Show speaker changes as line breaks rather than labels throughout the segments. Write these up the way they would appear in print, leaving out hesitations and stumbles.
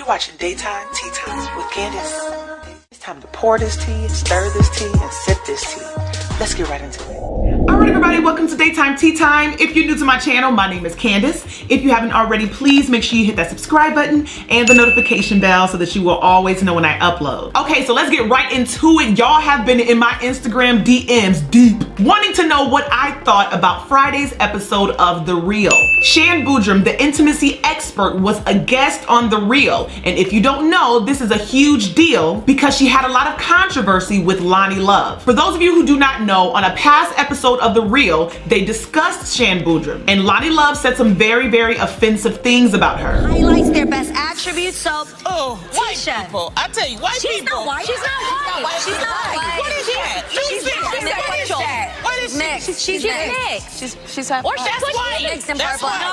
You're watching Daytime Tea Time with Candice. It's time to pour this tea, stir this tea, and sip this tea. Let's get right into it. Alright everybody, welcome to Daytime Tea Time. If you're new to my channel, my name is Candice. If you haven't already, please make sure you hit that subscribe button and the notification bell so that you will always know when I upload. Okay, so let's get right into it. Y'all have been in my Instagram DMs deep, wanting to know what I thought about Friday's episode of The Real. Shan Boody, the intimacy expert, was a guest on The Real. And if you don't know, this is a huge deal because she had a lot of controversy with Loni Love. For those of you who do not know, on a past episode of The Real, they discussed Shan Boody, and Loni Love said some very, very offensive things about her.
Highlights their best attributes, so
white people. I tell you, white
she's
people.
Not white. She's not white. She's not white.
What is that? What is
mixed. She's mixed.
She's half.
Or that's white.
Mixed and
That's
purple.
white.
No.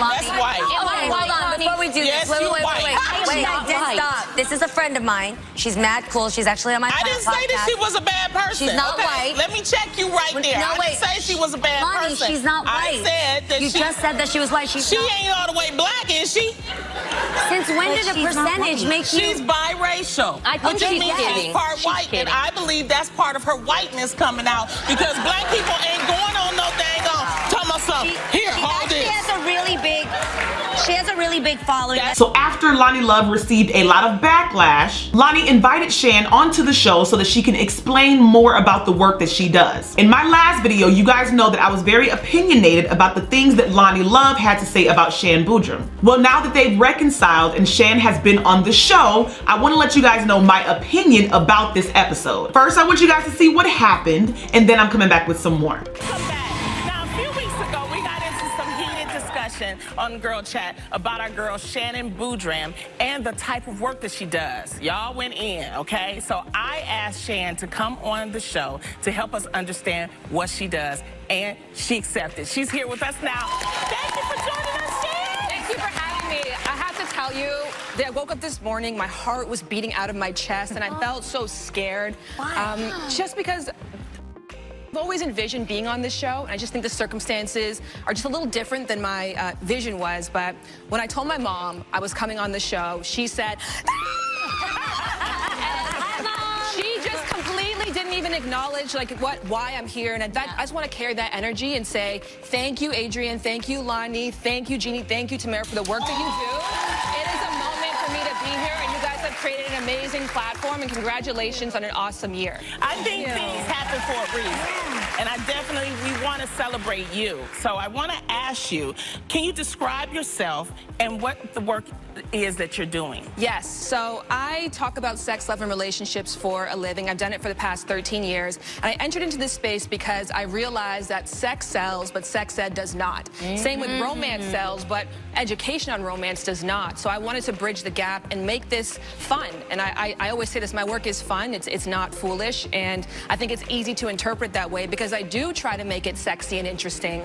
That's white.
Okay, hold on. Before we do
Yes,
this,
you
wait.
white.
Stop. This is a friend of mine. She's mad cool. She's actually on my podcast.
I didn't say that she was a bad person.
She's not white.
Let me check you right there.
No,
I didn't say she was a bad person.
She's not white.
I said that
you just said that she was white. She
ain't all the way black, is she?
Since when did a percentage make you?
She's biracial.
I think
Which
she's
means
kidding.
she's part white, and I believe that's part of her whiteness coming out because black people ain't going on no dang on. Tell me something. Here, hold this.
She has a really big following.
So after Loni Love received a lot of backlash, Loni invited Shan onto the show so that she can explain more about the work that she does. In my last video, you guys know that I was very opinionated about the things that Loni Love had to say about Shan Boody. Well, now that they've reconciled and Shan has been on the show, I want to let you guys know my opinion about this episode. First, I want you guys to see what happened, and then I'm coming back with some more.
On Girl Chat about our girl Shan Boody and the type of work that she does. Y'all went in, okay? So I asked Shan to come on the show to help us understand what she does, and she accepted. She's here with us now. Thank you for joining us, Shan.
Thank you for having me. I have to tell you that I woke up this morning, my heart was beating out of my chest, and I felt so scared. Just because I've always envisioned being on this show, and I just think the circumstances are just a little different than my vision was. But when I told my mom I was coming on the show, she said,
Hi, Mom.
she just completely didn't even acknowledge why I'm here. And I just want to carry that energy and say thank you, Adrian, thank you, Loni, thank you, Jeannie, thank you, Tamara, for the work that you do. It is a moment for me to be here, and you guys have created an amazing platform, and congratulations on an awesome year.
I think things happen for a reason. And we want to celebrate you. So I want to ask you, can you describe yourself and what the work is that you're doing?
Yes, so I talk about sex, love, and relationships for a living. I've done it for the past 13 years. And I entered into this space because I realized that sex sells, but sex ed does not. Same with romance sells, but education on romance does not. So I wanted to bridge the gap and make this fun. And I always say this, my work is fun, it's not foolish. And I think it's easy to interpret that way because I do try to make it sexy and interesting.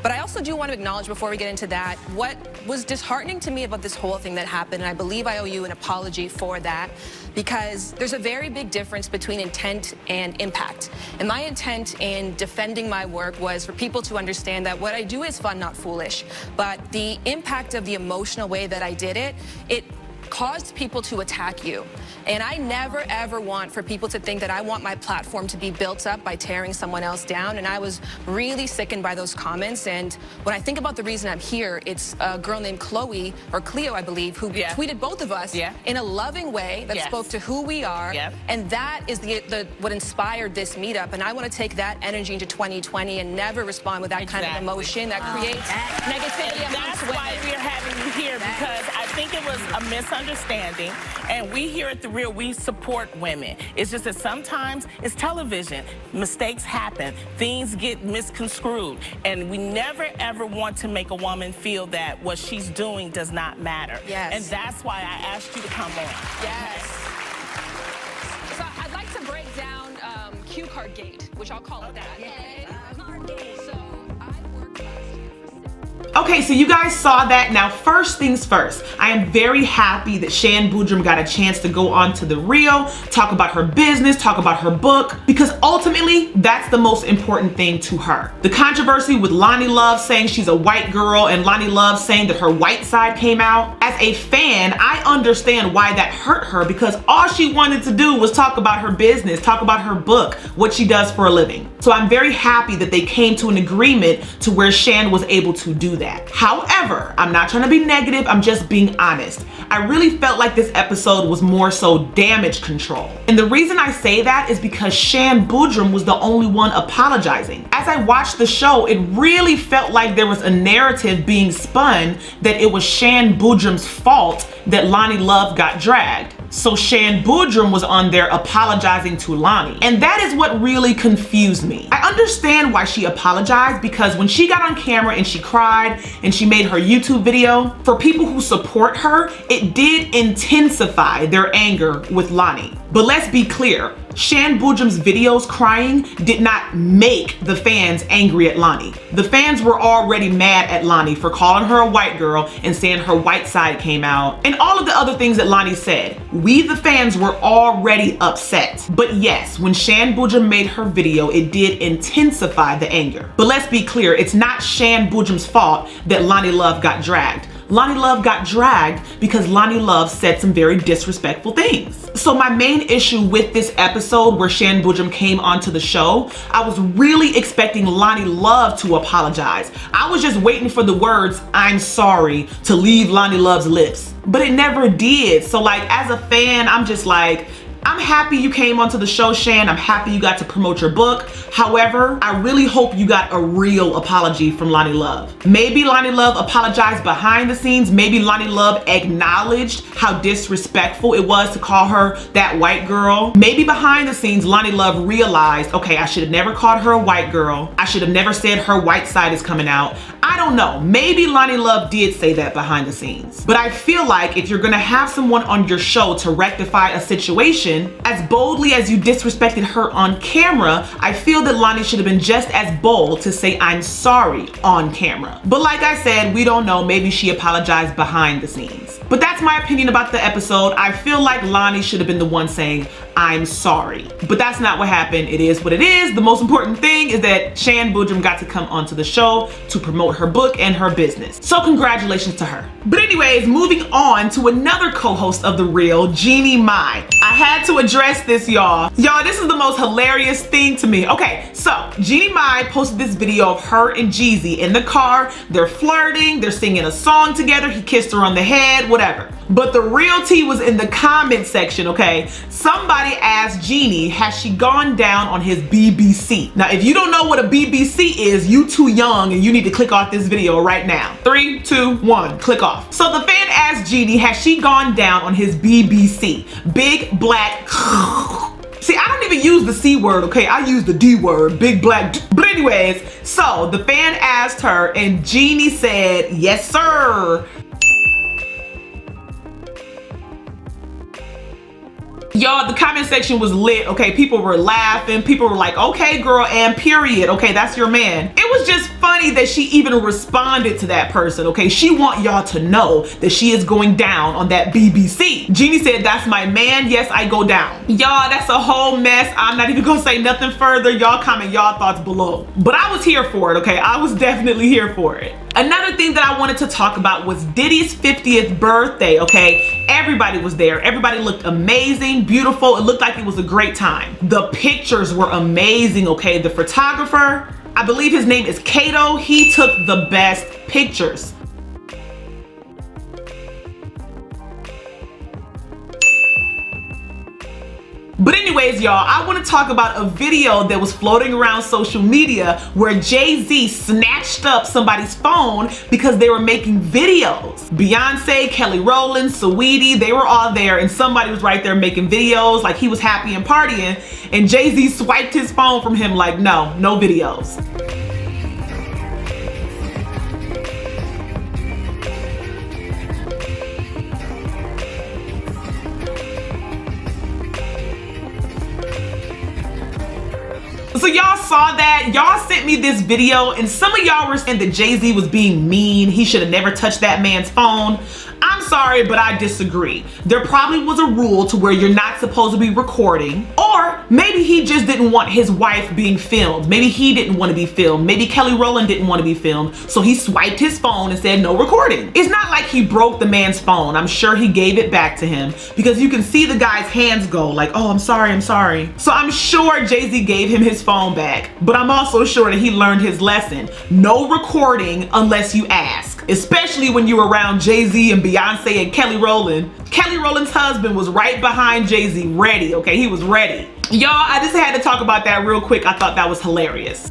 But I also do want to acknowledge before we get into that, what was disheartening to me about this whole thing that happened, and I believe I owe you an apology for that, because there's a very big difference between intent and impact. And my intent in defending my work was for people to understand that what I do is fun, not foolish. But the impact of the emotional way that I did it, it caused people to attack you. And I never, ever want for people to think that I want my platform to be built up by tearing someone else down. And I was really sickened by those comments. And when I think about the reason I'm here, it's a girl named Chloe, or Cleo, I believe, who tweeted both of us in a loving way that spoke to who we are. And that is what inspired this meetup. And I want to take that energy into 2020 and never respond with that kind of emotion that creates negativity amongst women.
That's why we're having you here, because I think it was a misunderstanding. And we here at The Real, we support women. It's just that sometimes it's television. Mistakes happen. Things get misconstrued. And we never, ever want to make a woman feel that what she's doing does not matter. And that's why I asked you to come on.
So I'd like to break down Cue Card Gate, which I'll call it that.
Okay, so you guys saw that. Now, first things first, I am very happy that Shan Boody got a chance to go on to The Real, talk about her business, talk about her book, because ultimately, that's the most important thing to her. The controversy with Loni Love saying she's a white girl and Loni Love saying that her white side came out. As a fan, I understand why that hurt her, because all she wanted to do was talk about her business, talk about her book, what she does for a living. So I'm very happy that they came to an agreement to where Shan was able to do that. However, I'm not trying to be negative, I'm just being honest. I really felt like this episode was more so damage control. And the reason I say that is because Shan Boody was the only one apologizing. As I watched the show, it really felt like there was a narrative being spun that it was Shan Boody's fault that Loni Love got dragged. So Shan Boody was on there apologizing to Loni. And that is what really confused me. I understand why she apologized, because when she got on camera and she cried and she made her YouTube video, for people who support her, it did intensify their anger with Loni. But let's be clear, Shan Boody's videos crying did not make the fans angry at Loni. The fans were already mad at Loni for calling her a white girl and saying her white side came out and all of the other things that Loni said. We, the fans, were already upset. But yes, when Shan Boody made her video, it did intensify the anger. But let's be clear, it's not Shan Boody's fault that Loni Love got dragged. Loni Love got dragged because Loni Love said some very disrespectful things. So my main issue with this episode where Shan Boody came onto the show, I was really expecting Loni Love to apologize. I was just waiting for the words, "I'm sorry," to leave Loni Love's lips. But it never did. So like, as a fan, I'm just like, I'm happy you came onto the show, Shan. I'm happy you got to promote your book. However, I really hope you got a real apology from Loni Love. Maybe Loni Love apologized behind the scenes. Maybe Loni Love acknowledged how disrespectful it was to call her that white girl. Maybe behind the scenes, Loni Love realized, okay, I should have never called her a white girl. I should have never said her white side is coming out. I don't know. Maybe Loni Love did say that behind the scenes. But I feel like if you're gonna have someone on your show to rectify a situation, as boldly as you disrespected her on camera, I feel that Loni should have been just as bold to say "I'm sorry" on camera. But like I said, we don't know. Maybe she apologized behind the scenes. But that's my opinion about the episode. I feel like Loni should have been the one saying "I'm sorry." But that's not what happened. It is what it is. The most important thing is that Shan Boody got to come onto the show to promote her book and her business. So congratulations to her. But anyways, moving on to another co-host of The Real, Jeannie Mai. I had to address this, y'all. Y'all, this is the most hilarious thing to me. Okay, so Jeannie Mai posted this video of her and JayZ in the car. They're flirting, they're singing a song together. He kissed her on the head, whatever. But the real tea was in the comment section, okay? Somebody asked Jeannie, has she gone down on his BBC? Now, if you don't know what a BBC is, you too young and you need to click off this video right now. 3, 2, 1, click off. So the fan asked Jeannie, has she gone down on his BBC? Big black. See, I don't even use the C word, okay? I use the D word, big black. But anyways, so the fan asked her and Jeannie said, yes, sir. Y'all, the comment section was lit, okay? People were laughing. People were like, okay, girl, and period. Okay, that's your man. It was just funny that she even responded to that person, okay? She want y'all to know that she is going down on that BBC. Jeannie said, that's my man. Yes, I go down. Y'all, that's a whole mess. I'm not even gonna say nothing further. Y'all comment y'all thoughts below. But I was here for it, okay? I was definitely here for it. Another thing that I wanted to talk about was Diddy's 50th birthday, okay? Everybody was there. Everybody looked amazing, beautiful. It looked like it was a great time. The pictures were amazing, okay? The photographer, I believe his name is Kato, he took the best pictures. But anyways, y'all, I want to talk about a video that was floating around social media where JayZ snatched up somebody's phone because they were making videos. Beyonce, Kelly Rowland, Saweetie, they were all there and somebody was right there making videos like he was happy and partying, and JayZ swiped his phone from him like, no videos. So So y'all saw that, y'all sent me this video, and some of y'all were saying that JayZ was being mean. He should have never touched that man's phone. I'm sorry, but I disagree. There probably was a rule to where you're not supposed to be recording, or maybe he just didn't want his wife being filmed. Maybe he didn't want to be filmed. Maybe Kelly Rowland didn't want to be filmed, so he swiped his phone and said no recording. It's not like he broke the man's phone. I'm sure he gave it back to him, because you can see the guy's hands go like, oh, I'm sorry, I'm sorry. So I'm sure JayZ gave him his phone back, but I'm also sure that he learned his lesson. No recording unless you ask, especially when you're around JayZ and Beyonce and Kelly Rowland. Kelly Rowland's husband was right behind JayZ, ready, okay? He was ready. Y'all, I just had to talk about that real quick. I thought that was hilarious.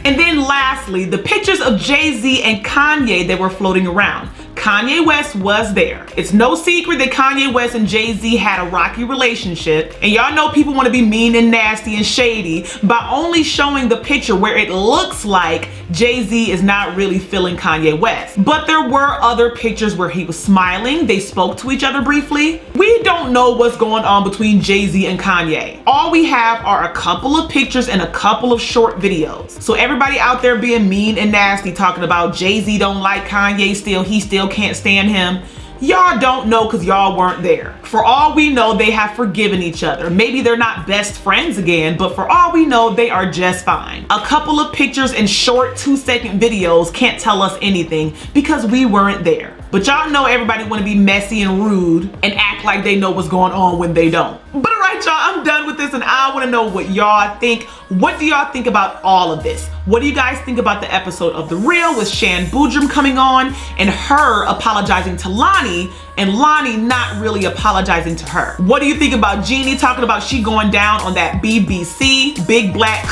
And then lastly, the pictures of JayZ and Kanye that were floating around. Kanye West was there. It's no secret that Kanye West and JayZ had a rocky relationship, and y'all know people want to be mean and nasty and shady by only showing the picture where it looks like JayZ is not really feeling Kanye West. But there were other pictures where he was smiling, they spoke to each other briefly. We don't know what's going on between JayZ and Kanye. All we have are a couple of pictures and a couple of short videos. So everybody out there being mean and nasty talking about JayZ don't like Kanye still, he still can't stand him. Y'all don't know because y'all weren't there. For all we know, they have forgiven each other. Maybe they're not best friends again, but for all we know, they are just fine. A couple of pictures and short 2-second videos can't tell us anything because we weren't there. But y'all know everybody want to be messy and rude and act like they know what's going on when they don't. But all right, y'all, I'm done with this, and I want to know what y'all think. What do y'all think about all of this? What do you guys think about the episode of The Real with Shan Boody coming on and her apologizing to Loni and Loni not really apologizing to her? What do you think about Jeannie talking about she going down on that BBC, big black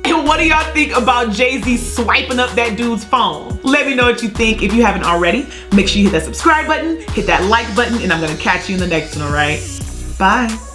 And what do y'all think about JayZ swiping up that dude's phone? Let me know what you think. If you haven't already, make sure you hit that subscribe button, hit that like button, and I'm gonna catch you in the next one, all right? Bye.